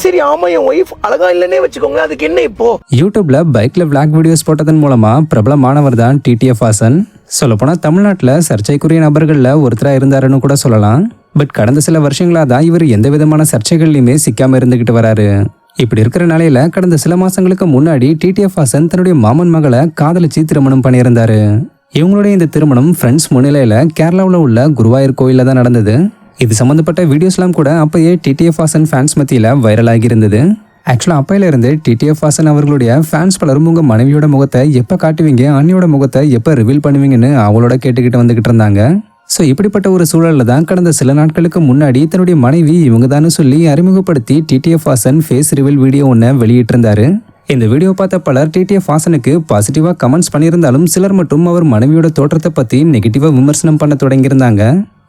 சரி ஆமா என் ஒய்ஃப் அழகா இல்லன்னே வச்சுக்கோங்க, அதுக்கு என்ன இப்போ? யூடியூப்ல பைக்ல விளாக் வீடியோஸ் போட்டதன் மூலமா பிரபலமானவர் தான் டிடிஎஃப் வாசன். சொல்லப்போனா தமிழ்நாட்டுல சர்ச்சைக்குரிய நபர்கள்ல ஒருத்தரா இருந்தாருன்னு கூட சொல்லலாம். பட் கடந்த சில வருஷங்களா தான் இவர் எந்த விதமான சர்ச்சைகள்லையுமே சிக்காம இருந்துகிட்டு வராரு. இப்படி இருக்கிற நிலையில கடந்த சில மாசங்களுக்கு முன்னாடி டிடிஎஃப் வாசன் தன்னுடைய மாமன் மகளை காதலிச்சு திருமணம் பண்ணியிருந்தாரு. இவங்களுடைய இந்த திருமணம் ஃப்ரெண்ட்ஸ் முன்னிலையில கேரளாவில் உள்ள குருவாயூர் கோயில்ல தான் நடந்தது. இது சம்பந்தப்பட்ட வீடியோஸ்லாம் கூட அப்பயே டிடிஎஃப் வாசன் ஃபேன்ஸ் மத்தியில வைரல் ஆகி இருந்தது. ஆக்சுவலா அப்பையில இருந்து டிடிஎஃப் வாசன் அவர்களுடைய ஃபேன்ஸ் பலரும் உங்க மனைவியோட முகத்தை எப்ப காட்டுவீங்க, அண்ணியோட முகத்தை எப்ப ரிவீல் பண்ணுவீங்கன்னு அவங்களோட கேட்டுக்கிட்டு வந்துகிட்டு இருந்தாங்க. ஸோ இப்படிப்பட்ட ஒரு சூழல்ல தான் கடந்த சில நாட்களுக்கு முன்னாடி தன்னுடைய மனைவி இவங்க தானு சொல்லி அறிமுகப்படுத்தி TTF Vasan face reveal video ஒன்று வெளியிட்டிருந்தாரு. இந்த வீடியோ பார்த்த பலர் டிடிஎஃப் வாசனுக்கு பாசிட்டிவா கமெண்ட்ஸ் பண்ணியிருந்தாலும் சிலர் மட்டும் அவர் மனைவியோட தோற்றத்தை பத்தி நெகட்டிவா விமர்சனம் பண்ண தொடங்கியிருந்தாங்க.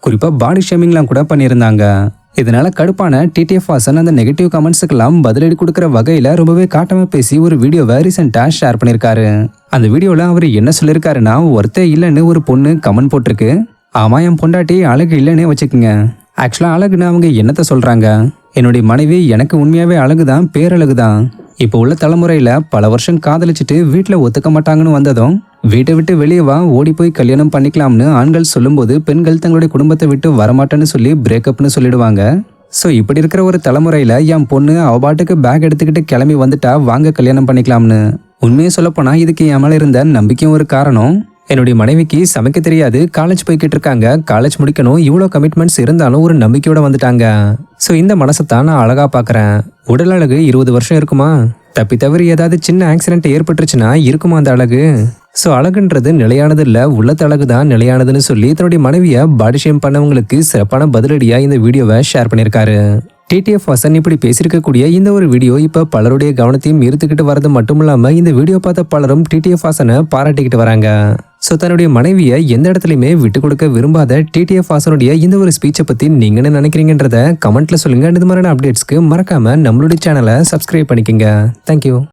குறிப்பா பாடி ஷேமிங்லாம் கூட பண்ணியிருந்தாங்க. இதனால கடுப்பான டிடிஎஃப் வாசன் அந்த நெகட்டிவ் கமெண்ட்ஸுக்கெல்லாம் பதிலடி கொடுக்குற வகையில ரொம்பவே காட்டமா பேசி ஒரு வீடியோவை ரீசெண்டா ஷேர் பண்ணியிருக்காரு. அந்த வீடியோல அவர் என்ன சொல்லியிருக்காருன்னா, ஒருத்தர் இல்லைன்னு ஒரு பொண்ணு கமெண்ட் போட்டிருக்கு. ஆமா என் பொண்டாட்டி அழகு இல்லைன்னே வச்சுக்கோங்க. ஆக்சுவலா அழகுன்னு அவங்க என்னத்த சொல்றாங்க? என்னுடைய மனைவி எனக்கு உண்மையாவே அழகுதான், பேரழகுதான். இப்போ உள்ள தலைமுறையில பல வருஷம் காதலிச்சுட்டு வீட்டுல ஒத்துக்க மாட்டாங்கன்னு வந்ததும் வீட்டை விட்டு வெளியே வா, ஓடி போய் கல்யாணம் பண்ணிக்கலாம்னு ஆண்கள் சொல்லும்போது பெண்கள் தங்களுடைய குடும்பத்தை விட்டு வரமாட்டேன்னு சொல்லி பிரேக்கப்னு சொல்லிடுவாங்க. ஸோ இப்படி இருக்கிற ஒரு தலைமுறையில என் பொண்ணு அவ பாட்டுக்கு பேக் எடுத்துக்கிட்டு கிளம்பி வந்துட்டா வாங்க கல்யாணம் பண்ணிக்கலாம்னு. உண்மையை சொல்லப்போனா இதுக்கு என் மேல இருந்த நம்பிக்கையும் ஒரு காரணம். என்னுடைய மனைவிக்கு சமைக்க தெரியாது, காலேஜ் போய்கிட்டு இருக்காங்க, காலேஜ் முடிக்கணும், இவ்வளோ கமிட்மெண்ட்ஸ் இருந்தாலும் ஒரு நம்பிக்கையோட வந்துட்டாங்க. ஸோ இந்த மனசைத்தான் நான் அழகா பார்க்குறேன். உடல் அழகு 20 வருஷம் இருக்குமா? தப்பி தவறி ஏதாவது சின்ன ஆக்சிடென்ட் ஏற்பட்டுருச்சுன்னா இருக்குமா அந்த அழகு? ஸோ அழகுன்றது நிலையானது இல்லை, உள்ளத்து அழகு தான் நிலையானதுன்னு சொல்லி தன்னுடைய மனைவியை பாடி ஷேம் பண்ணவங்களுக்கு சிறப்பான பதிலடியா இந்த வீடியோவை ஷேர் பண்ணியிருக்காரு. டிடிஎஃப் வாசன் இப்படி பேசியிருக்கக்கூடிய இந்த ஒரு வீடியோ இப்போ பலருடைய கவனத்தையும் ஈர்த்துக்கிட்டு வரது மட்டும் இல்லாம இந்த வீடியோ பார்த்த பலரும் டிடிஎஃப் வாசனை பாராட்டிக்கிட்டு வராங்க. ஸோ தன்னுடைய மனைவியை எந்த இடத்துலையுமே விட்டு கொடுக்க விரும்பாத டிடிஎஃப் வாசனுடைய இந்த ஒரு ஸ்பீச்சை பத்தி நீங்க என்ன நினைக்கிறீங்கன்றத கமெண்ட்ல சொல்லுங்க. இந்த மாதிரியான அப்டேட்ஸ்க்கு மறக்காம நம்மளுடைய சேனலை சப்ஸ்கிரைப் பண்ணிக்கோங்க. தேங்க்யூ.